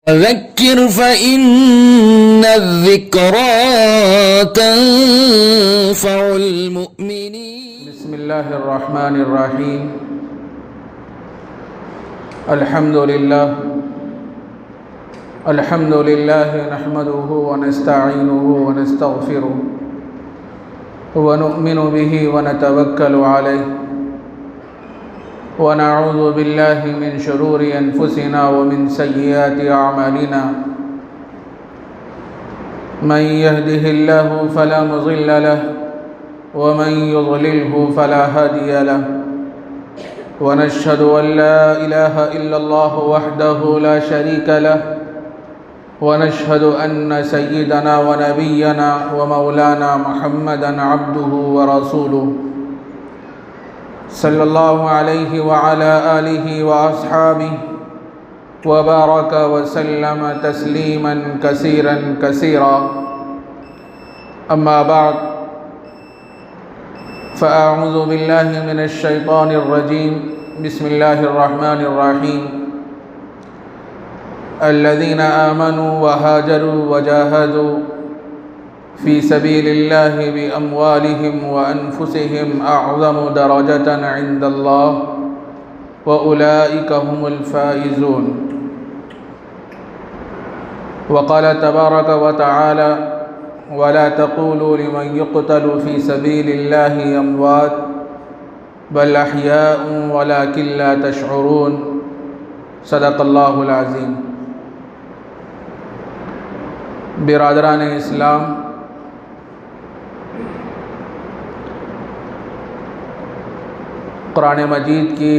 فذكر فإن الذكرى تنفع المؤمنين. بسم الله الرحمن الرحيم. الحمد لله نحمده ونستعينه ونستغفره ونؤمن به ونتوكل عليه ونعوذ بالله من شرور أنفسنا ومن سيئات أعمالنا. من يهده الله فلا مضل له ومن يضلله فلا هادي له. ونشهد أن لا إله إلا الله وحده لا شريك له. ونشهد أن سيدنا ونبينا ومولانا محمدًا عبده ورسوله صلى الله عليه وعلى آله وأصحابه وبارك وسلم تسليما كثيرا. أما بعد، فأعوذ بالله من الشيطان الرجيم. بسم الله الرحمن الرحيم. الذين آمنوا وهاجروا وجاهدوا في سبيل الله بأموالهم وأنفسهم أعظم درجة عند الله وأولئك هم الفائزون. وقال تبارك وتعالى: ولا تقولوا لمن يقتل في سبيل الله أموات بل أحياء ولكن لا تشعرون. صدق اللہ العظیم. برادران اسلام، قرآن مجید کی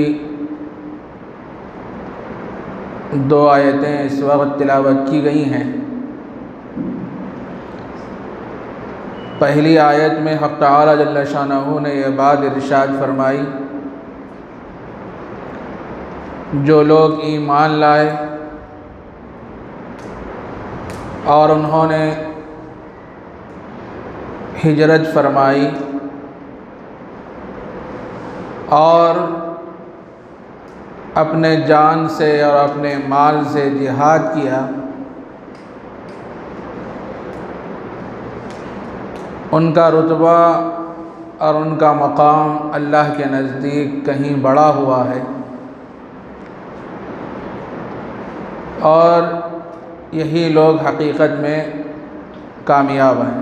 دو آیتیں اس وقت تلاوت کی گئی ہیں. پہلی آیت میں حق تعالی جل شانہ نے یہ بات ارشاد فرمائی: جو لوگ ایمان لائے اور انہوں نے ہجرت فرمائی اور اپنے جان سے اور اپنے مال سے جہاد کیا، ان کا رتبہ اور ان کا مقام اللہ کے نزدیک کہیں بڑا ہوا ہے، اور یہی لوگ حقیقت میں کامیاب ہیں.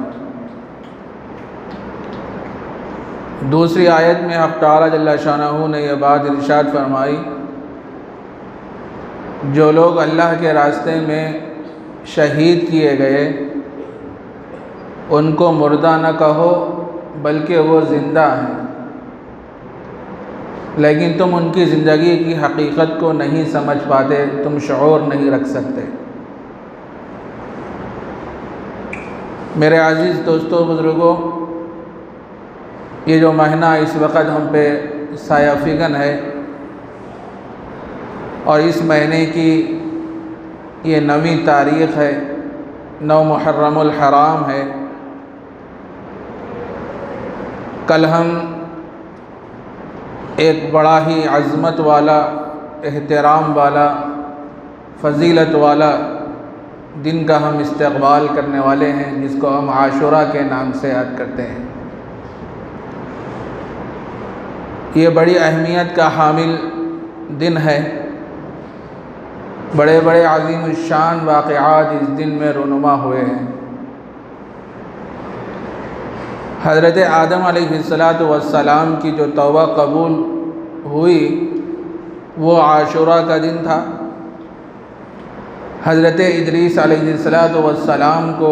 دوسری آیت میں حق تعالی جل شانہ نے یہ بات ارشاد فرمائی: جو لوگ اللہ کے راستے میں شہید کیے گئے ان کو مردہ نہ کہو بلکہ وہ زندہ ہیں، لیکن تم ان کی زندگی کی حقیقت کو نہیں سمجھ پاتے، تم شعور نہیں رکھ سکتے. میرے عزیز دوستو، بزرگوں، یہ جو مہینہ اس وقت ہم پہ سایہ فگن ہے اور اس مہینے کی یہ 9ویں تاریخ ہے، 9 محرم الحرام ہے. کل ہم ایک بڑا ہی عظمت والا، احترام والا، فضیلت والا دن کا ہم استقبال کرنے والے ہیں، جس کو ہم عاشوراء کے نام سے یاد کرتے ہیں. یہ بڑی اہمیت کا حامل دن ہے. بڑے بڑے عظیم الشان واقعات اس دن میں رونما ہوئے ہیں. حضرت آدم علیہ السلام کی جو توبہ قبول ہوئی وہ عاشوراء کا دن تھا. حضرت ادریس علیہ السلام کو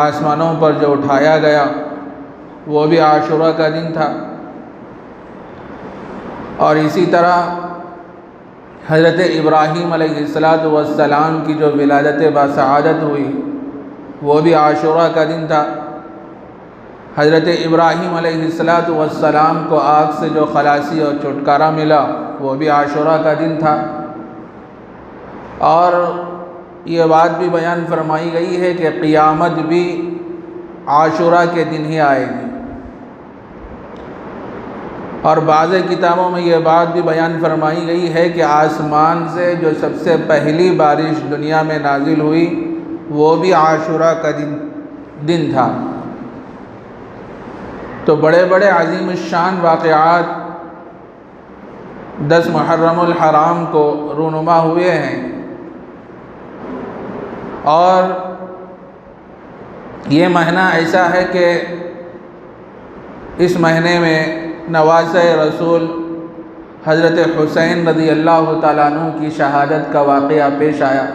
آسمانوں پر جو اٹھایا گیا وہ بھی عاشوراء کا دن تھا. اور اسی طرح حضرت ابراہیم علیہ السلام کی جو ولادت باسعادت ہوئی وہ بھی عاشوراء کا دن تھا. حضرت ابراہیم علیہ السلام کو آگ سے جو خلاصی اور چھٹکارا ملا وہ بھی عاشوراء کا دن تھا. اور یہ بات بھی بیان فرمائی گئی ہے کہ قیامت بھی عاشوراء کے دن ہی آئے گی. اور بعض کتابوں میں یہ بات بھی بیان فرمائی گئی ہے کہ آسمان سے جو سب سے پہلی بارش دنیا میں نازل ہوئی وہ بھی عاشوراء کا دن تھا۔ تو بڑے بڑے عظیم الشان واقعات 10 محرم الحرام کو رونما ہوئے ہیں، اور یہ مہینہ ایسا ہے کہ اس مہینے میں نواسۂ رسول حضرت حسین رضی اللہ تعالیٰ عنہ کی شہادت کا واقعہ پیش آیا۔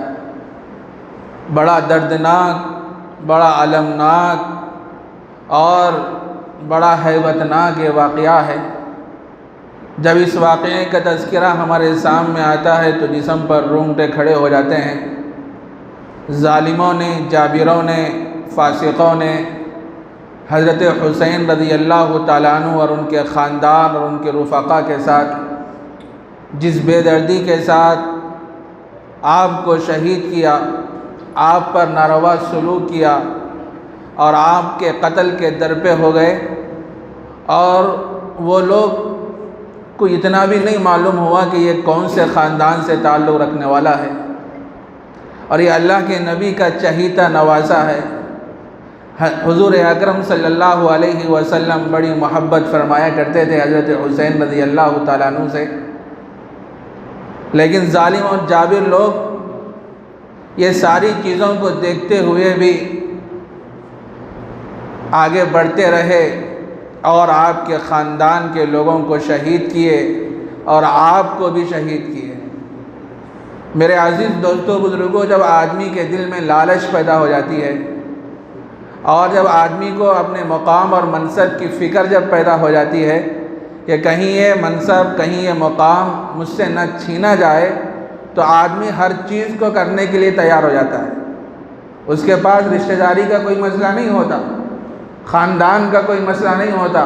بڑا دردناک، بڑا المناک اور بڑا ہیبتناک یہ واقعہ ہے۔ جب اس واقعے کا تذکرہ ہمارے سامنے آتا ہے تو جسم پر رونگٹے کھڑے ہو جاتے ہیں۔ ظالموں نے، جابروں نے، فاسقوں نے حضرت حسین رضی اللہ تعالیٰ عنہ اور ان کے خاندان اور ان کے رفقا کے ساتھ جس بے دردی کے ساتھ آپ کو شہید کیا، آپ پر ناروا سلوک کیا اور آپ کے قتل کے درپے ہو گئے، اور وہ لوگ کو اتنا بھی نہیں معلوم ہوا کہ یہ کون سے خاندان سے تعلق رکھنے والا ہے، اور یہ اللہ کے نبی کا چہیتا نواسا ہے۔ حضور اکرم صلی اللہ علیہ وسلم بڑی محبت فرمایا کرتے تھے حضرت حسین رضی اللہ تعالیٰ عنہ سے، لیکن ظالم اور جابر لوگ یہ ساری چیزوں کو دیکھتے ہوئے بھی آگے بڑھتے رہے اور آپ کے خاندان کے لوگوں کو شہید کیے اور آپ کو بھی شہید کیے۔ میرے عزیز دوستو، بزرگوں، جب آدمی کے دل میں لالچ پیدا ہو جاتی ہے اور جب آدمی کو اپنے مقام اور منصب کی فکر جب پیدا ہو جاتی ہے کہ کہیں یہ منصب، کہیں یہ مقام مجھ سے نہ چھینا جائے، تو آدمی ہر چیز کو کرنے کے لیے تیار ہو جاتا ہے۔ اس کے پاس رشتہ داری کا کوئی مسئلہ نہیں ہوتا، خاندان کا کوئی مسئلہ نہیں ہوتا،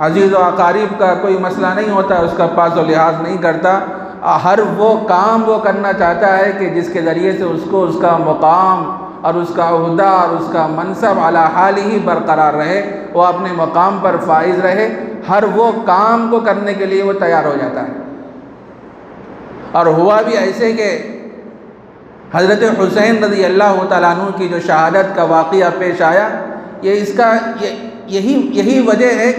عزیز و اقارب کا کوئی مسئلہ نہیں ہوتا، اس کا پاس و لحاظ نہیں کرتا۔ ہر وہ کام وہ کرنا چاہتا ہے کہ جس کے ذریعے سے اس کو اس کا مقام اور اس کا عہدہ اور اس کا منصب علی حال ہی برقرار رہے، وہ اپنے مقام پر فائز رہے۔ ہر وہ کام کو کرنے کے لیے وہ تیار ہو جاتا ہے۔ اور ہوا بھی ایسے کہ حضرت حسین رضی اللہ تعالیٰ عنہ کی جو شہادت کا واقعہ پیش آیا، یہی وجہ ہے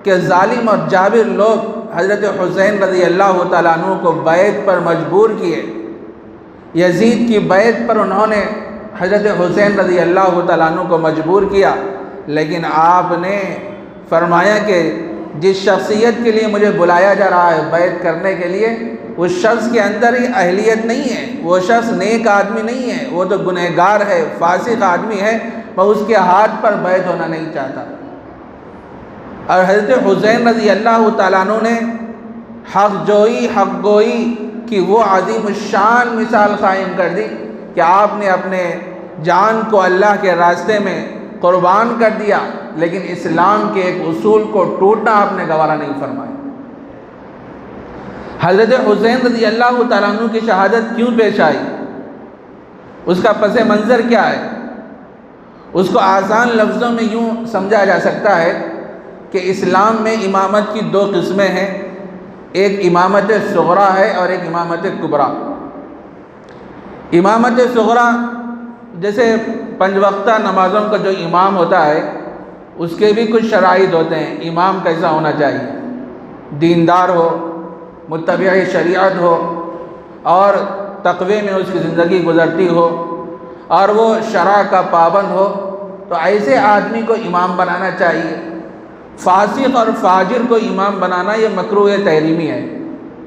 کہ ظالم اور جابر لوگ حضرت حسین رضی اللہ تعالیٰ عنہ کو بیعت پر مجبور کیے۔ یزید کی بیعت پر انہوں نے حضرت حسین رضی اللہ تعالیٰ عنہ کو مجبور کیا، لیکن آپ نے فرمایا کہ جس شخصیت کے لیے مجھے بلایا جا رہا ہے بیعت کرنے کے لیے، اس شخص کے اندر ہی اہلیت نہیں ہے، وہ شخص نیک آدمی نہیں ہے، وہ تو گنہگار ہے، فاسق آدمی ہے، میں اس کے ہاتھ پر بیعت ہونا نہیں چاہتا۔ اور حضرت حسین رضی اللہ تعالیٰ عنہ نے حق گوئی کی وہ عظیم الشان مثال قائم کر دی کہ آپ نے اپنے جان کو اللہ کے راستے میں قربان کر دیا، لیکن اسلام کے ایک اصول کو ٹوٹنا آپ نے گوارا نہیں فرمایا۔ حضرت حسین رضی اللہ تعالیٰ عنہ کی شہادت کیوں پیش آئی، اس کا پس منظر کیا ہے؟ اس کو آسان لفظوں میں یوں سمجھا جا سکتا ہے کہ اسلام میں امامت کی 2 قسمیں ہیں، ایک امامت صغریٰ ہے اور ایک امامت کبریٰ۔ امامت صغریٰ جیسے 5 وقتہ نمازوں کا جو امام ہوتا ہے، اس کے بھی کچھ شرائط ہوتے ہیں۔ امام کیسا ہونا چاہیے؟ دیندار ہو، متبع شریعت ہو، اور تقوی میں اس کی زندگی گزرتی ہو، اور وہ شرع کا پابند ہو، تو ایسے آدمی کو امام بنانا چاہیے۔ فاسق اور فاجر کو امام بنانا یہ مکروہ تحریمی ہے،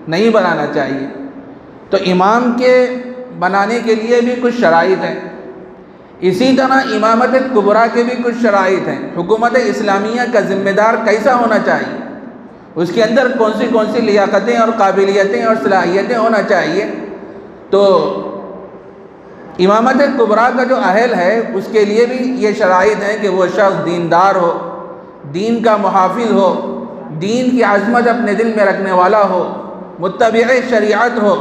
نہیں بنانا چاہیے۔ تو امام کے بنانے کے لیے بھی کچھ شرائط ہیں۔ اسی طرح امامت کبریٰ کے بھی کچھ شرائط ہیں۔ حکومت اسلامیہ کا ذمہ دار کیسا ہونا چاہیے، اس کے اندر کون سی لیاقتیں اور قابلیتیں اور صلاحیتیں ہونا چاہیے۔ تو امامت کبریٰ کا جو اہل ہے اس کے لیے بھی یہ شرائط ہیں کہ وہ شخص دیندار ہو، دین کا محافظ ہو، دین کی عظمت اپنے دل میں رکھنے والا ہو، متبع شریعت ہو۔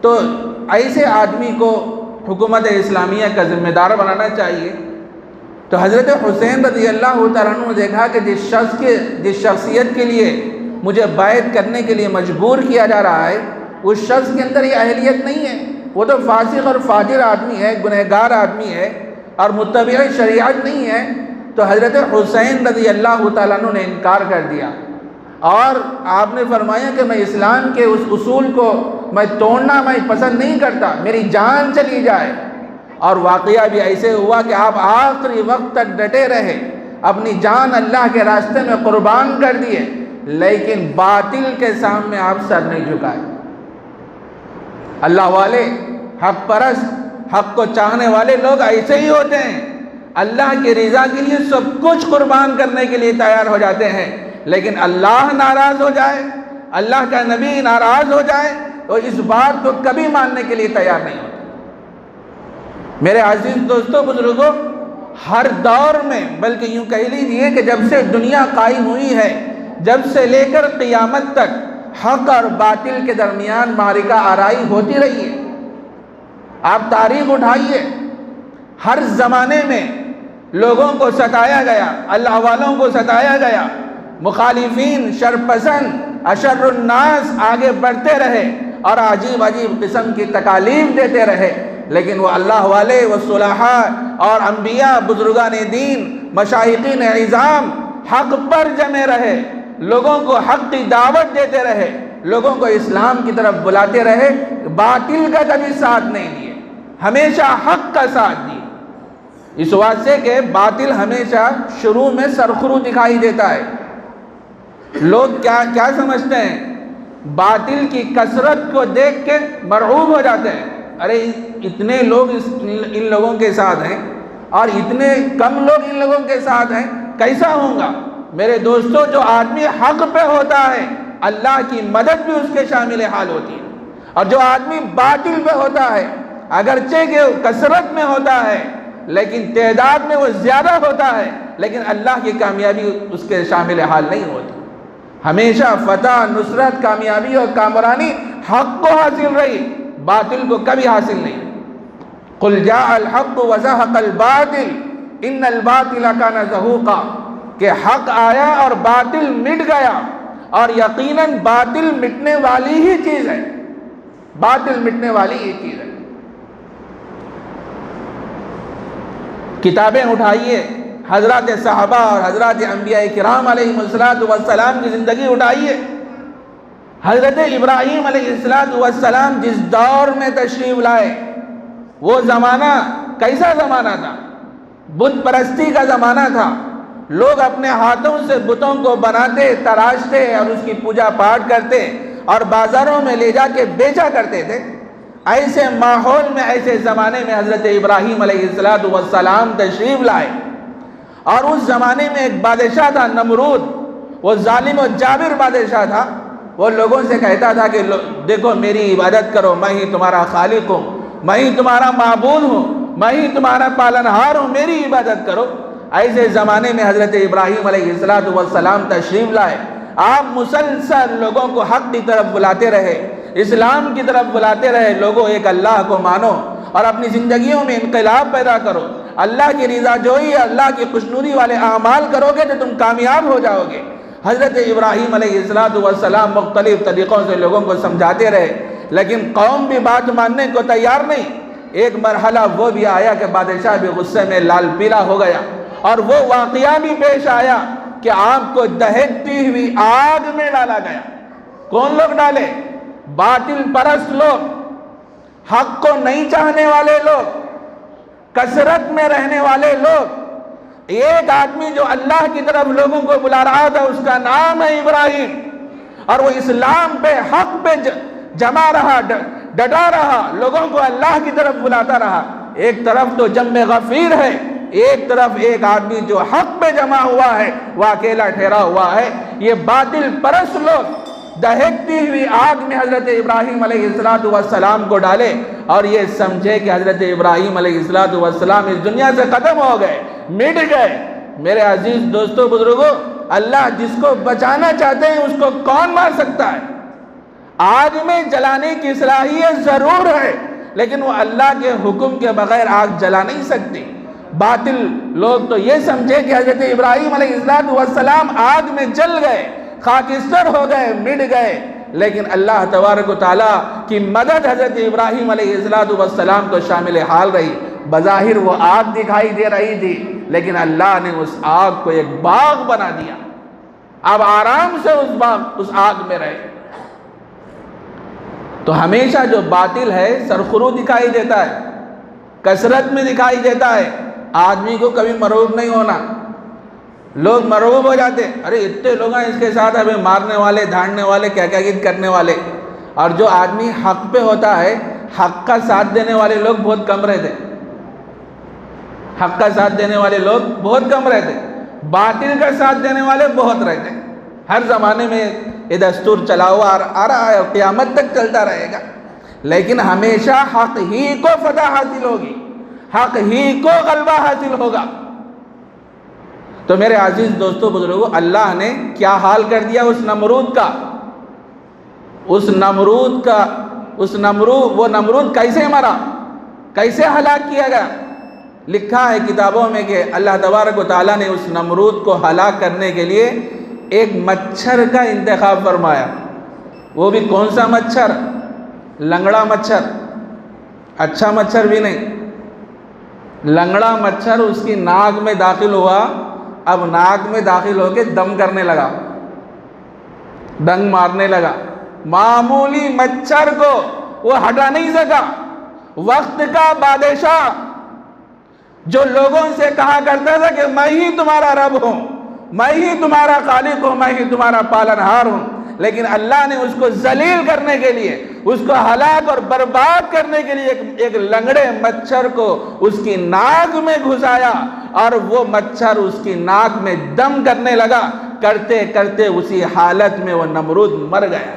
تو ایسے آدمی کو حکومت اسلامیہ کا ذمہ دار بنانا چاہیے۔ تو حضرت حسین رضی اللہ تعالیٰ عنہ نے دیکھا کہ جس شخصیت کے لیے مجھے بیعت کرنے کے لیے مجبور کیا جا رہا ہے، اس شخص کے اندر یہ اہلیت نہیں ہے، وہ تو فاسق اور فاجر آدمی ہے، گنہگار آدمی ہے اور متبع شریعت نہیں ہے۔ تو حضرت حسین رضی اللہ تعالیٰ عنہ نے انکار کر دیا، اور آپ نے فرمایا کہ میں اسلام کے اس اصول کو میں توڑنا میں پسند نہیں کرتا، میری جان چلی جائے۔ اور واقعہ بھی ایسے ہوا کہ آپ آخری وقت تک ڈٹے رہے، اپنی جان اللہ کے راستے میں قربان کر دیے، لیکن باطل کے سامنے آپ سر نہیں جھکائے۔ اللہ والے، حق پرست، حق کو چاہنے والے لوگ ایسے ہی ہوتے ہیں، اللہ کی رضا کے لیے سب کچھ قربان کرنے کے لیے تیار ہو جاتے ہیں، لیکن اللہ ناراض ہو جائے، اللہ کا نبی ناراض ہو جائے تو اس بات کو کبھی ماننے کے لیے تیار نہیں ہوتے۔ میرے عزیز دوستو، بزرگوں، ہر دور میں، بلکہ یوں کہہ لیجئے کہ جب سے دنیا قائم ہوئی ہے، جب سے لے کر قیامت تک حق اور باطل کے درمیان معرکہ آرائی ہوتی رہی ہے۔ آپ تاریخ اٹھائیے، ہر زمانے میں لوگوں کو ستایا گیا، اللہ والوں کو ستایا گیا، مخالفین، شرپسند، اشر الناس آگے بڑھتے رہے اور عجیب عجیب قسم کی تکالیف دیتے رہے، لیکن وہ اللہ والے، وہ صلحاء اور انبیاء، بزرگان دین، مشائخین عظام حق پر جمے رہے، لوگوں کو حق کی دعوت دیتے رہے، لوگوں کو اسلام کی طرف بلاتے رہے، باطل کا کبھی ساتھ نہیں دیے، ہمیشہ حق کا ساتھ دیے۔ اس واسطے کہ باطل ہمیشہ شروع میں سرخرو دکھائی دیتا ہے۔ لوگ کیا سمجھتے ہیں؟ باطل کی کثرت کو دیکھ کے مرعوب ہو جاتے ہیں، ارے اتنے لوگ ان لوگوں کے ساتھ ہیں اور اتنے کم لوگ ان لوگوں کے ساتھ ہیں، کیسا ہوں گا؟ میرے دوستو، جو آدمی حق پہ ہوتا ہے اللہ کی مدد بھی اس کے شامل حال ہوتی ہے، اور جو آدمی باطل پہ ہوتا ہے اگرچہ کہ کثرت میں ہوتا ہے لیکن تعداد میں وہ زیادہ ہوتا ہے، لیکن اللہ کی کامیابی اس کے شامل حال نہیں ہوتی۔ ہمیشہ فتح، نصرت، کامیابی اور کامرانی حق کو حاصل رہی، باطل کو کبھی حاصل نہیں۔ قل جاء الحق وزهق الباطل ان الباطل كان زهوقا، کہ حق آیا اور باطل مٹ گیا، اور یقیناً باطل مٹنے والی ہی چیز ہے، باطل مٹنے والی ہی چیز ہے۔ کتابیں اٹھائیے، حضرات صحابہ اور حضرات انبیاء کرام علیہ السلام کی زندگی اٹھائیے۔ حضرت ابراہیم علیہ السلام جس دور میں تشریف لائے، وہ زمانہ کیسا زمانہ تھا؟ بت پرستی کا زمانہ تھا۔ لوگ اپنے ہاتھوں سے بتوں کو بناتے، تراشتے اور اس کی پوجا پاٹ کرتے اور بازاروں میں لے جا کے بیچا کرتے تھے۔ ایسے ماحول میں، ایسے زمانے میں حضرت ابراہیم علیہ السلام تشریف لائے، اور اس زمانے میں ایک بادشاہ تھا نمرود، وہ ظالم و جابر بادشاہ تھا۔ وہ لوگوں سے کہتا تھا کہ دیکھو میری عبادت کرو، میں ہی تمہارا خالق ہوں، میں ہی تمہارا معبود ہوں، میں ہی تمہارا پالنہار ہوں، میری عبادت کرو۔ ایسے زمانے میں حضرت ابراہیم علیہ السلام تشریف لائے، آپ مسلسل لوگوں کو حق کی طرف بلاتے رہے، اسلام کی طرف بلاتے رہے، لوگوں ایک اللہ کو مانو اور اپنی زندگیوں میں انقلاب پیدا کرو، اللہ کی رضا جوئی، اللہ کی خوشنودی والے اعمال کرو گے تو تم کامیاب ہو جاؤ گے۔ حضرت ابراہیم علیہ السلام مختلف طریقوں سے لوگوں کو سمجھاتے رہے، لیکن قوم بھی بات ماننے کو تیار نہیں۔ ایک مرحلہ وہ بھی آیا کہ بادشاہ بھی غصے میں لال پیلا ہو گیا، اور وہ واقعہ بھی پیش آیا کہ آپ کو دہکتی ہوئی آگ میں ڈالا گیا۔ کون لوگ ڈالے؟ باطل پرست لوگ، حق کو نہیں چاہنے والے لوگ، کثرت میں رہنے والے لوگ۔ ایک آدمی جو اللہ کی طرف لوگوں کو بلا رہا تھا، اس کا نام ہے ابراہیم، اور وہ اسلام پہ، حق پہ جمع رہا، ڈٹا رہا، لوگوں کو اللہ کی طرف بلاتا رہا۔ ایک طرف تو جم غفیر ہے، ایک طرف ایک آدمی جو حق پہ جمع ہوا ہے وہ اکیلا ٹھہرا ہوا ہے۔ یہ باطل پرست لوگ دہکتی ہوئی آگ میں حضرت ابراہیم علیہ السلام کو ڈالے، اور یہ سمجھے کہ حضرت ابراہیم علیہ السلام اس دنیا سے ختم ہو گئے، مٹ گئے۔ میرے عزیز دوستو، بزرگوں، اللہ جس کو بچانا چاہتے ہیں اس کو کون مار سکتا ہے؟ آگ میں جلانے کی صلاحیت ضرور ہے، لیکن وہ اللہ کے حکم کے بغیر آگ جلا نہیں سکتی۔ باطل لوگ تو یہ سمجھے کہ حضرت ابراہیم علیہ السلام آگ میں جل گئے، خاکستر ہو گئے، مٹ گئے، لیکن اللہ تبارک و تعالیٰ کی مدد حضرت ابراہیم علیہ السلام کو شامل حال رہی۔ بظاہر وہ آگ دکھائی دے رہی تھی، لیکن اللہ نے اس آگ کو ایک باغ بنا دیا۔ اب آرام سے اس آگ میں رہے۔ تو ہمیشہ جو باطل ہے سرخرو دکھائی دیتا ہے، کثرت میں دکھائی دیتا ہے۔ آدمی کو کبھی مرعوب نہیں ہونا۔ لوگ مرعوب ہو جاتے، ارے اتنے لوگ ہیں اس کے ساتھ، ہمیں مارنے والے، دھاڑنے والے، کیا کیا کرنے والے۔ اور جو آدمی حق پہ ہوتا ہے، حق کا ساتھ دینے والے لوگ بہت کم رہتے، حق کا ساتھ دینے والے لوگ بہت کم رہتے، باطل کا ساتھ دینے والے بہت رہتے۔ ہر زمانے میں یہ دستور چلا ہوا آ رہا ہے اور قیامت تک چلتا رہے گا، لیکن ہمیشہ حق ہی کو فتح حاصل ہوگی، حق ہی کو غلبہ حاصل ہوگا۔ تو میرے عزیز دوستو بزرگوں، اللہ نے کیا حال کر دیا اس نمرود کا، وہ نمرود کیسے مرا، کیسے ہلاک کیا گیا۔ لکھا ہے کتابوں میں کہ اللہ تبارک و تعالیٰ نے اس نمرود کو ہلاک کرنے کے لیے ایک مچھر کا انتخاب فرمایا۔ وہ بھی کون سا مچھر؟ لنگڑا مچھر، اچھا مچھر بھی نہیں، لنگڑا مچھر۔ اس کی ناک میں داخل ہوا، اب ناک میں داخل ہو کے دم کرنے لگا، ڈنگ مارنے لگا۔ معمولی مچھر کو وہ ہٹا نہیں سکا۔ وقت کا بادشاہ جو لوگوں سے کہا کرتا تھا کہ میں ہی تمہارا رب ہوں، میں ہی تمہارا خالق ہوں، میں ہی تمہارا پالنہار ہوں، لیکن اللہ نے اس کو ذلیل کرنے کے لیے، اس کو ہلاک اور برباد کرنے کے لیے ایک لنگڑے مچھر کو اس کی ناک میں گھسایا، اور وہ مچھر اس کی ناک میں دم کرنے لگا۔ کرتے کرتے اسی حالت میں وہ نمرود مر گیا۔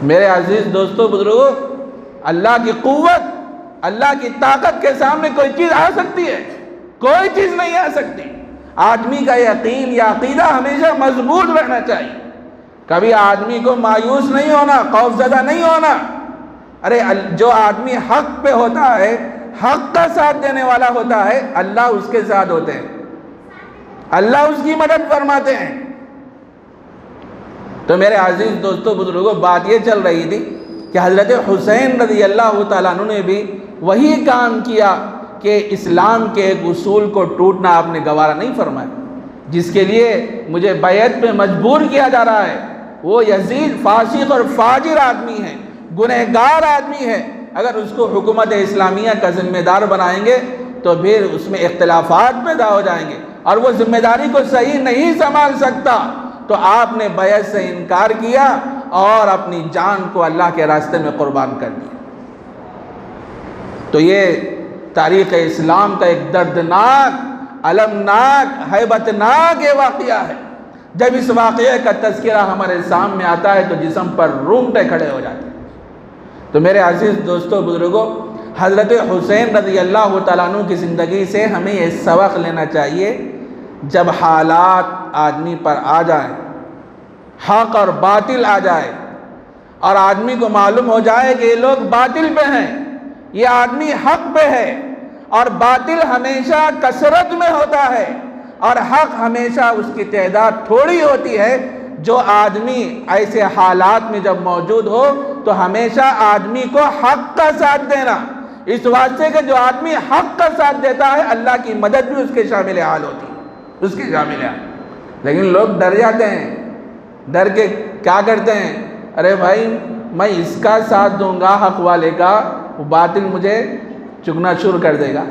میرے عزیز دوستو بزرگوں، اللہ کی قوت، اللہ کی طاقت کے سامنے کوئی چیز آ سکتی ہے؟ کوئی چیز نہیں آ سکتی۔ آدمی کا یقین یا عقیدہ ہمیشہ مضبوط رہنا چاہیے، کبھی آدمی کو مایوس نہیں ہونا، خوف زدہ نہیں ہونا۔ ارے جو آدمی حق پہ ہوتا ہے، حق کا ساتھ دینے والا ہوتا ہے، اللہ اس کے ساتھ ہوتے ہیں، اللہ اس کی مدد فرماتے ہیں۔ تو میرے عزیز دوستو بزرگوں، بات یہ چل رہی تھی کہ حضرت حسین رضی اللہ تعالیٰ عنہ نے بھی وہی کام کیا کہ اسلام کے ایک اصول کو ٹوٹنا آپ نے گوارا نہیں فرمایا، جس کے لیے مجھے بیعت پہ مجبور کیا جا رہا ہے۔ وہ یزید فاسق اور فاجر آدمی ہے، گنہگار آدمی ہے۔ اگر اس کو حکومت اسلامیہ کا ذمہ دار بنائیں گے تو پھر اس میں اختلافات پیدا ہو جائیں گے، اور وہ ذمہ داری کو صحیح نہیں سنبھال سکتا۔ تو آپ نے بیعت سے انکار کیا اور اپنی جان کو اللہ کے راستے میں قربان کر دیا۔ تو یہ تاریخ اسلام کا ایک دردناک، المناک، ہیبتناک یہ واقعہ ہے۔ جب اس واقعے کا تذکرہ ہمارے سامنے آتا ہے تو جسم پر رونگٹے کھڑے ہو جاتے ہیں۔ تو میرے عزیز دوستو بزرگوں، حضرت حسین رضی اللہ تعالیٰ عنہ کی زندگی سے ہمیں یہ سبق لینا چاہیے، جب حالات آدمی پر آ جائیں، حق اور باطل آ جائے، اور آدمی کو معلوم ہو جائے کہ یہ لوگ باطل پہ ہیں، یہ آدمی حق پہ ہے، اور باطل ہمیشہ کثرت میں ہوتا ہے اور حق ہمیشہ اس کی تعداد تھوڑی ہوتی ہے۔ جو آدمی ایسے حالات میں جب موجود ہو تو ہمیشہ آدمی کو حق کا ساتھ دینا، اس واسطے کہ جو آدمی حق کا ساتھ دیتا ہے اللہ کی مدد بھی اس کے شامل حال ہوتی ہے، اس کے شامل حال۔ لیکن لوگ ڈر جاتے ہیں، ڈر کے کیا کرتے ہیں؟ ارے بھائی میں اس کا ساتھ دوں گا حق والے کا، وہ باطل مجھے چگنا چور کر دے گا،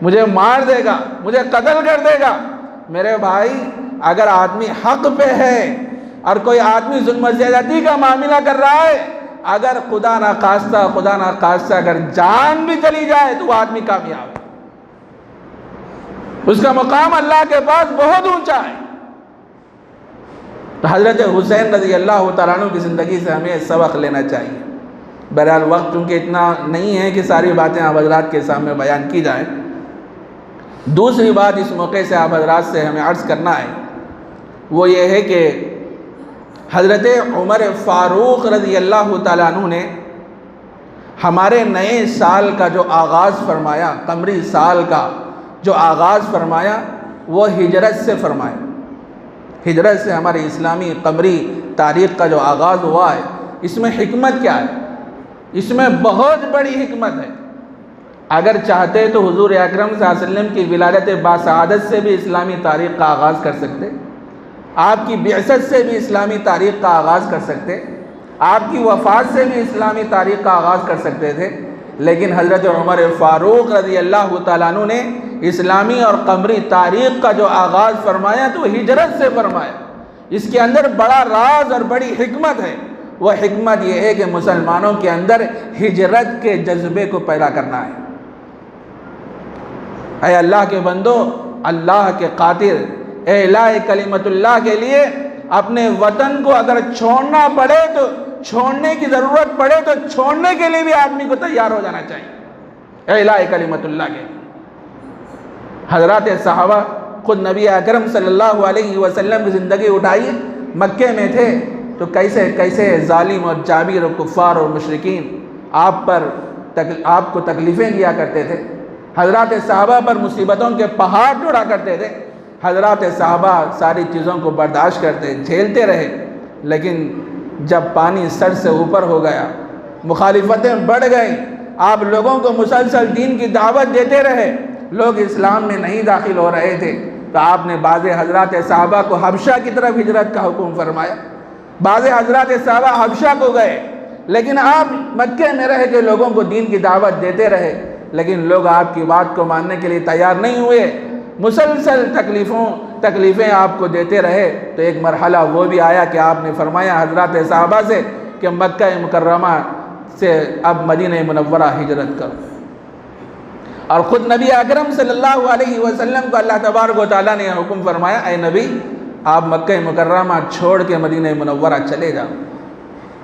مجھے مار دے گا، مجھے قتل کر دے گا۔ میرے بھائی اگر آدمی حق پہ ہے اور کوئی آدمی ظلم و زیادتی کا معاملہ کر رہا ہے، اگر خدا نخواستہ اگر جان بھی چلی جائے تو وہ آدمی کامیاب ہے، اس کا مقام اللہ کے پاس بہت اونچا ہے۔ تو حضرت حسین رضی اللہ تعالیٰ عنہ کی زندگی سے ہمیں سبق لینا چاہیے۔ بہرحال وقت چونکہ اتنا نہیں ہے کہ ساری باتیں آپ حضرات کے سامنے بیان کی جائیں، دوسری بات اس موقع سے آپ حضرات سے ہمیں عرض کرنا ہے، وہ یہ ہے کہ حضرت عمر فاروق رضی اللہ تعالیٰ عنہ نے ہمارے نئے سال کا جو آغاز فرمایا، قمری سال کا جو آغاز فرمایا، وہ ہجرت سے فرمایا۔ ہجرت سے ہماری اسلامی قمری تاریخ کا جو آغاز ہوا ہے، اس میں حکمت کیا ہے؟ اس میں بہت بڑی حکمت ہے۔ اگر چاہتے تو حضور اکرم صلی اللہ علیہ وسلم کی ولادت باسعادت سے بھی اسلامی تاریخ کا آغاز کر سکتے، آپ کی بعثت سے بھی اسلامی تاریخ کا آغاز کر سکتے، آپ کی وفات سے بھی اسلامی تاریخ کا آغاز کر سکتے تھے، لیکن حضرت عمر فاروق رضی اللہ تعالیٰ عنہ نے اسلامی اور قمری تاریخ کا جو آغاز فرمایا تو ہجرت سے فرمایا۔ اس کے اندر بڑا راز اور بڑی حکمت ہے۔ وہ حکمت یہ ہے کہ مسلمانوں کے اندر ہجرت کے جذبے کو پیدا کرنا ہے۔ اے اللہ کے بندو، اللہ کے خاطر اعلاء کلمت اللہ کے لیے اپنے وطن کو اگر چھوڑنا پڑے تو چھوڑنے کی ضرورت پڑے تو چھوڑنے کے لیے بھی آدمی کو تیار ہو جانا چاہیے اعلاء کلمت اللہ کے۔ حضرات صحابہ خود نبی اکرم صلی اللہ علیہ وسلم کی زندگی اٹھائیے، مکے میں تھے تو کیسے کیسے ظالم اور جابر اور کفار اور مشرکین آپ کو تکلیفیں دیا کرتے تھے، حضرات صحابہ پر مصیبتوں کے پہاڑ ٹوڑا کرتے تھے، حضرات صحابہ ساری چیزوں کو برداشت کرتے جھیلتے رہے، لیکن جب پانی سر سے اوپر ہو گیا، مخالفتیں بڑھ گئیں، آپ لوگوں کو مسلسل دین کی دعوت دیتے رہے، لوگ اسلام میں نہیں داخل ہو رہے تھے، تو آپ نے بعض حضرات صحابہ کو حبشہ کی طرف ہجرت کا حکم فرمایا۔ بعض حضرات صحابہ حبشہ کو گئے، لیکن آپ مکے میں رہ کے لوگوں کو دین کی دعوت دیتے رہے، لیکن لوگ آپ کی بات کو ماننے کے لیے تیار نہیں ہوئے، مسلسل تکلیفیں آپ کو دیتے رہے۔ تو ایک مرحلہ وہ بھی آیا کہ آپ نے فرمایا حضرات صحابہ سے کہ مکہ مکرمہ سے اب مدینہ منورہ ہجرت کرو، اور خود نبی اکرم صلی اللہ علیہ وسلم کو اللہ تبارک و تعالیٰ نے حکم فرمایا، اے نبی آپ مکہ مکرمہ چھوڑ کے مدینہ منورہ چلے جاؤ۔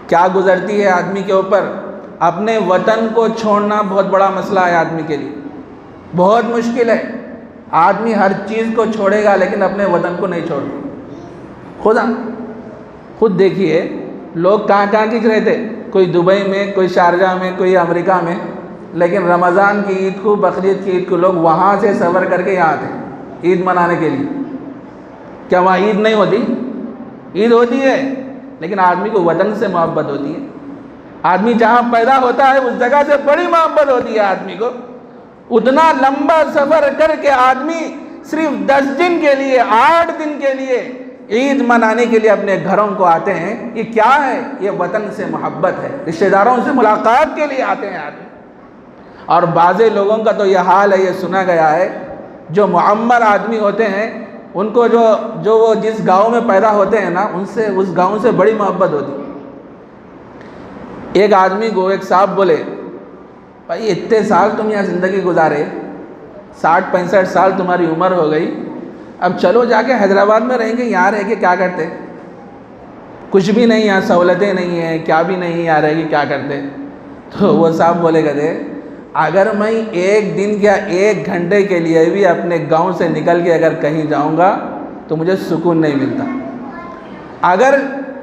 کیا گزرتی ہے آدمی کے اوپر؟ اپنے وطن کو چھوڑنا بہت بڑا مسئلہ ہے آدمی کے لیے، بہت مشکل ہے۔ آدمی ہر چیز کو چھوڑے گا لیکن اپنے وطن کو نہیں چھوڑے۔ خود دیکھیے لوگ کہاں کی رہے تھے، کوئی دبئی میں، کوئی شارجہ میں، کوئی امریکہ میں، لیکن رمضان کی عید کو، بقرعید کی عید کو لوگ وہاں سے سفر کر کے یہاں آتے عید منانے کے لیے۔ کیا وہاں عید نہیں ہوتی؟ عید ہوتی ہے، لیکن آدمی کو وطن سے محبت ہوتی ہے۔ آدمی جہاں پیدا ہوتا ہے اس جگہ سے بڑی محبت ہوتی ہے آدمی کو۔ اتنا لمبا سفر کر کے آدمی صرف 10 دن کے لیے، 8 دن کے لیے عید منانے کے لیے اپنے گھروں کو آتے ہیں۔ یہ کیا ہے؟ یہ وطن سے محبت ہے، رشتہ داروں سے ملاقات کے لیے آتے ہیں آدمی۔ اور بعض لوگوں کا تو یہ حال ہے، یہ سنا گیا ہے، جو معمر آدمی ہوتے ہیں ان کو جو وہ جس گاؤں میں پیدا ہوتے ہیں نا، ان سے اس گاؤں سے بڑی محبت ہوتی ہے۔ ایک آدمی کو ایک صاحب بولے، بھائی اتنے سال تم یہاں زندگی گزارے، 60-65 سال تمہاری عمر ہو گئی، اب چلو جا کے حیدرآباد میں رہیں گے، یہاں رہ کے کیا کرتے؟ کچھ بھی نہیں، یہاں سہولتیں نہیں ہیں، کیا بھی نہیں، یہاں رہ کے کیا کرتے؟ تو وہ صاحب بولے کہتے، اگر میں 1 دن یا 1 گھنٹے کے لیے بھی اپنے گاؤں سے نکل کے اگر کہیں جاؤں گا تو مجھے سکون نہیں ملتا۔ اگر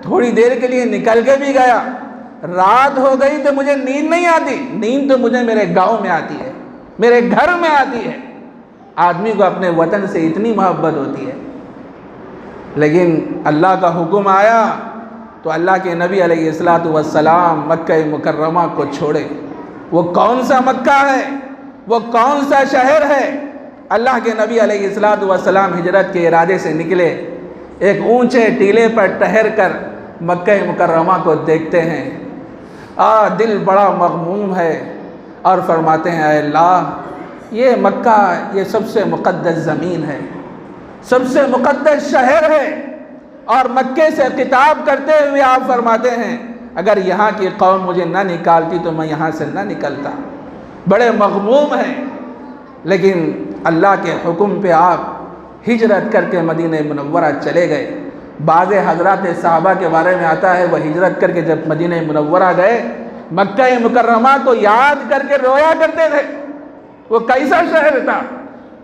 تھوڑی دیر کے لیے نکل کے بھی گیا، رات ہو گئی تو مجھے نیند نہیں آتی، نیند تو مجھے میرے گاؤں میں آتی ہے، میرے گھر میں آتی ہے۔ آدمی کو اپنے وطن سے اتنی محبت ہوتی ہے، لیکن اللہ کا حکم آیا تو اللہ کے نبی علیہ السلام مکہ مکرمہ کو چھوڑے۔ وہ کون سا مکہ ہے، وہ کون سا شہر ہے؟ اللہ کے نبی علیہ السلام ہجرت کے ارادے سے نکلے، ایک اونچے ٹیلے پر ٹہر کر مکہ مکرمہ کو دیکھتے ہیں، دل بڑا مغموم ہے، اور فرماتے ہیں اے اللہ، یہ مکہ یہ سب سے مقدس زمین ہے، سب سے مقدس شہر ہے، اور مکے سے خطاب کرتے ہوئے آپ فرماتے ہیں اگر یہاں کی قوم مجھے نہ نکالتی تو میں یہاں سے نہ نکلتا۔ بڑے مغموم ہیں، لیکن اللہ کے حکم پہ آپ ہجرت کر کے مدینہ منورہ چلے گئے۔ بعض حضرات صحابہ کے بارے میں آتا ہے وہ ہجرت کر کے جب مدینہ منورہ گئے، مکہ مکرمہ کو یاد کر کے رویا کرتے تھے۔ وہ کیسا شہر تھا،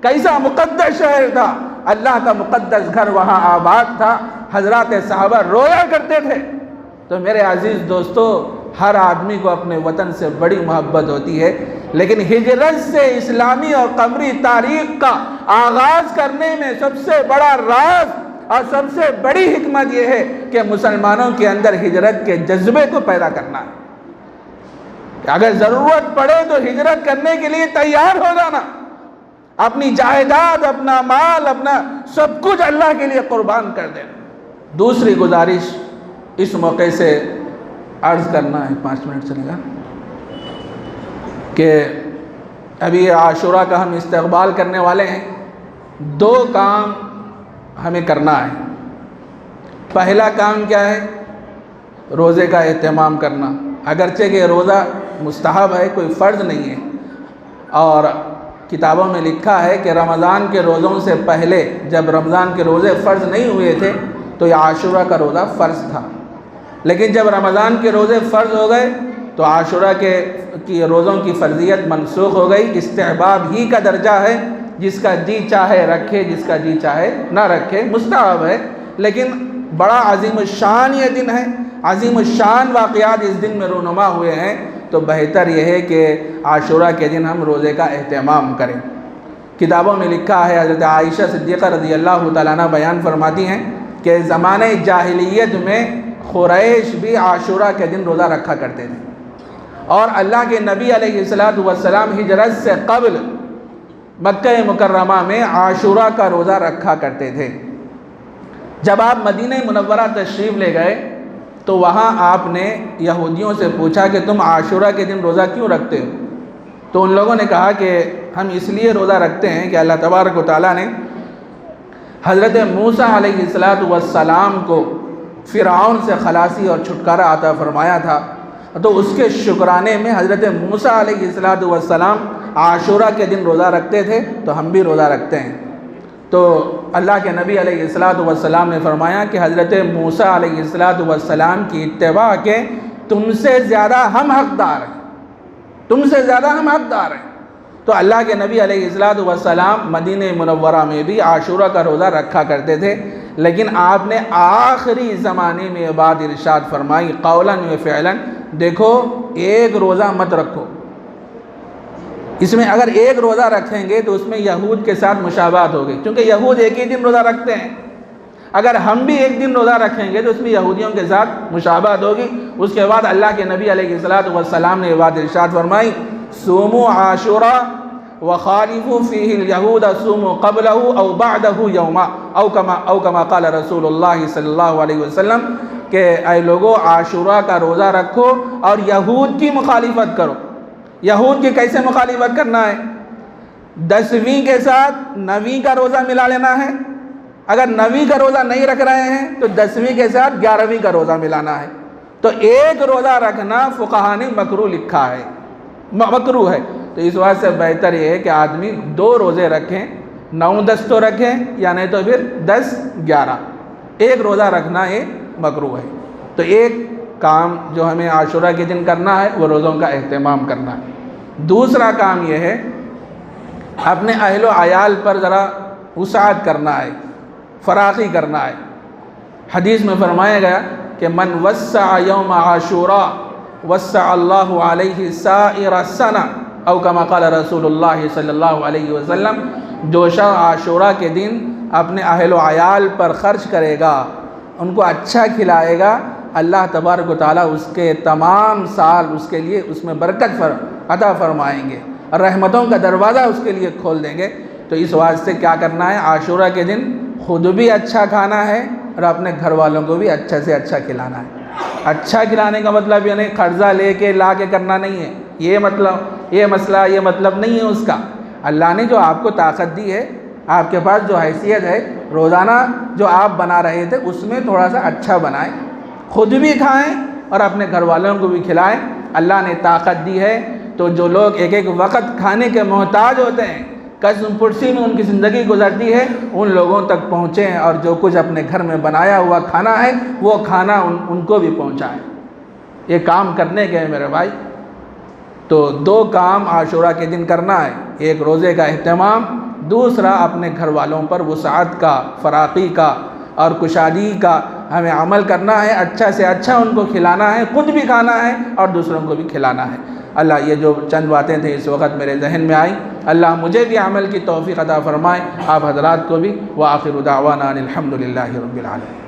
کیسا مقدس شہر تھا، اللہ کا مقدس گھر وہاں آباد تھا، حضرات صحابہ رویا کرتے تھے۔ تو میرے عزیز دوستو، ہر آدمی کو اپنے وطن سے بڑی محبت ہوتی ہے، لیکن ہجرت سے اسلامی اور قمری تاریخ کا آغاز کرنے میں سب سے بڑا راز اور سب سے بڑی حکمت یہ ہے کہ مسلمانوں کے اندر ہجرت کے جذبے کو پیدا کرنا ہے کہ اگر ضرورت پڑے تو ہجرت کرنے کے لیے تیار ہو جانا، اپنی جائیداد، اپنا مال، اپنا سب کچھ اللہ کے لیے قربان کر دینا۔ دوسری گزارش اس موقع سے عرض کرنا ہے، 5 منٹ چلے گا، کہ ابھی عاشورہ کا ہم استقبال کرنے والے ہیں۔ 2 کام ہمیں کرنا ہے۔ پہلا کام کیا ہے؟ روزے کا اہتمام کرنا، اگرچہ کہ روزہ مستحب ہے، کوئی فرض نہیں ہے، اور کتابوں میں لکھا ہے کہ رمضان کے روزوں سے پہلے جب رمضان کے روزے فرض نہیں ہوئے تھے تو یہ عاشورہ کا روزہ فرض تھا، لیکن جب رمضان کے روزے فرض ہو گئے تو عاشورہ کی روزوں کی فرضیت منسوخ ہو گئی۔ استحباب ہی کا درجہ ہے، جس کا جی چاہے رکھے، جس کا جی چاہے نہ رکھے، مستحب ہے، لیکن بڑا عظیم الشان یہ دن ہے، عظیم الشان واقعات اس دن میں رونما ہوئے ہیں، تو بہتر یہ ہے کہ عاشورہ کے دن ہم روزے کا اہتمام کریں۔ کتابوں میں لکھا ہے، حضرت عائشہ صدیقہ رضی اللہ تعالیٰ عنہ بیان فرماتی ہیں کہ زمانہ جاہلیت میں قریش بھی عاشورہ کے دن روزہ رکھا کرتے تھے، اور اللہ کے نبی علیہ السلام ہجرت سے قبل مکہ مکرمہ میں عاشورہ کا روزہ رکھا کرتے تھے۔ جب آپ مدینہ منورہ تشریف لے گئے تو وہاں آپ نے یہودیوں سے پوچھا کہ تم عاشورہ کے دن روزہ کیوں رکھتے ہو؟ تو ان لوگوں نے کہا کہ ہم اس لیے روزہ رکھتے ہیں کہ اللہ تبارک و تعالیٰ نے حضرت موسیٰ علیہ السلام کو فرعون سے خلاصی اور چھٹکارا عطا فرمایا تھا، تو اس کے شکرانے میں حضرت موسیٰ علیہ السلام عاشورہ کے دن روزہ رکھتے تھے، تو ہم بھی روزہ رکھتے ہیں۔ تو اللہ کے نبی علیہ السلام نے فرمایا کہ حضرت موسیٰ علیہ السلام کی اتباع کے تم سے زیادہ ہم حقدار ہیں، تم سے زیادہ ہم حقدار ہیں۔ تو اللہ کے نبی علیہ السلام مدینہ منورہ میں بھی عاشورہ کا روزہ رکھا کرتے تھے، لیکن آپ نے آخری زمانے میں یہ بات ارشاد فرمائی قولاً و فعلاً، دیکھو ایک روزہ مت رکھو، اس میں اگر ایک روزہ رکھیں گے تو اس میں یہود کے ساتھ مشابہت ہوگی، کیونکہ یہود ایک ہی دن روزہ رکھتے ہیں، اگر ہم بھی ایک دن روزہ رکھیں گے تو اس میں یہودیوں کے ساتھ مشابہت ہوگی۔ اس کے بعد اللہ کے نبی علیہ السلام نے یہ بات ارشاد فرمائی صوموا عاشورا وخالفوا فیہ الیہود صوموا قبلہ او بعدہ یوما او کما قال رسول اللہ صلی اللہ علیہ وسلم کہ اے لوگو عاشورہ کا روزہ رکھو اور یہود کی مخالفت کرو۔ یہود کی کیسے مخالفت کرنا ہے؟ 10ویں کے ساتھ 9ویں کا روزہ ملا لینا ہے، اگر 9ویں کا روزہ نہیں رکھ رہے ہیں تو 10ویں کے ساتھ 11ویں کا روزہ ملانا ہے۔ تو ایک روزہ رکھنا فقہا نے مکروہ لکھا ہے، مکروہ ہے، تو اس وجہ سے بہتر یہ ہے کہ آدمی 2 روزے رکھیں، 9-10 تو رکھیں یا نہیں تو پھر 10-11، ایک روزہ رکھنا یہ مکروہ ہے۔ تو ایک کام جو ہمیں عاشورہ کے دن کرنا ہے وہ روزوں کا اہتمام کرنا ہے۔ دوسرا کام یہ ہے اپنے اہل و عیال پر ذرا وسعت کرنا ہے، فراخی کرنا ہے۔ حدیث میں فرمایا گیا کہ من وسع یوم عاشورہ وسع اللہ علیہ سائر السنہ او کما قال رسول اللہ صلی اللہ علیہ وسلم، جو شخص عاشورہ کے دن اپنے اہل و عیال پر خرچ کرے گا، ان کو اچھا کھلائے گا، اللہ تبارک و تعالیٰ اس کے تمام سال اس کے لیے اس میں برکت عطا فرمائیں گے اور رحمتوں کا دروازہ اس کے لیے کھول دیں گے۔ تو اس واسطے کیا کرنا ہے؟ عاشورہ کے دن خود بھی اچھا کھانا ہے اور اپنے گھر والوں کو بھی اچھا سے اچھا کھلانا ہے۔ اچھا کھلانے کا مطلب یہ نہیں قرضہ لے کے لا کے کرنا نہیں ہے، یہ مطلب نہیں ہے اس کا۔ اللہ نے جو آپ کو طاقت دی ہے، آپ کے پاس جو حیثیت ہے، روزانہ جو آپ بنا رہے تھے اس میں تھوڑا سا اچھا بنائیں، خود بھی کھائیں اور اپنے گھر والوں کو بھی کھلائیں۔ اللہ نے طاقت دی ہے تو جو لوگ ایک ایک وقت کھانے کے محتاج ہوتے ہیں، قسم پرسی میں ان کی زندگی گزرتی ہے، ان لوگوں تک پہنچیں اور جو کچھ اپنے گھر میں بنایا ہوا کھانا ہے وہ کھانا ان کو بھی پہنچائیں۔ یہ کام کرنے کے ہیں میرے بھائی۔ تو 2 کام عاشورہ کے دن کرنا ہے، ایک روزے کا اہتمام، دوسرا اپنے گھر والوں پر وسعت کا، فراخی کا اور کشادگی کا ہمیں عمل کرنا ہے، اچھا سے اچھا ان کو کھلانا ہے، خود بھی کھانا ہے اور دوسروں کو بھی کھلانا ہے۔ اللہ یہ جو چند باتیں تھیں اس وقت میرے ذہن میں آئیں، اللہ مجھے بھی عمل کی توفیق عطا فرمائے، آپ حضرات کو بھی۔ وآخر دعوانا ان الحمد للہ رب العالمین۔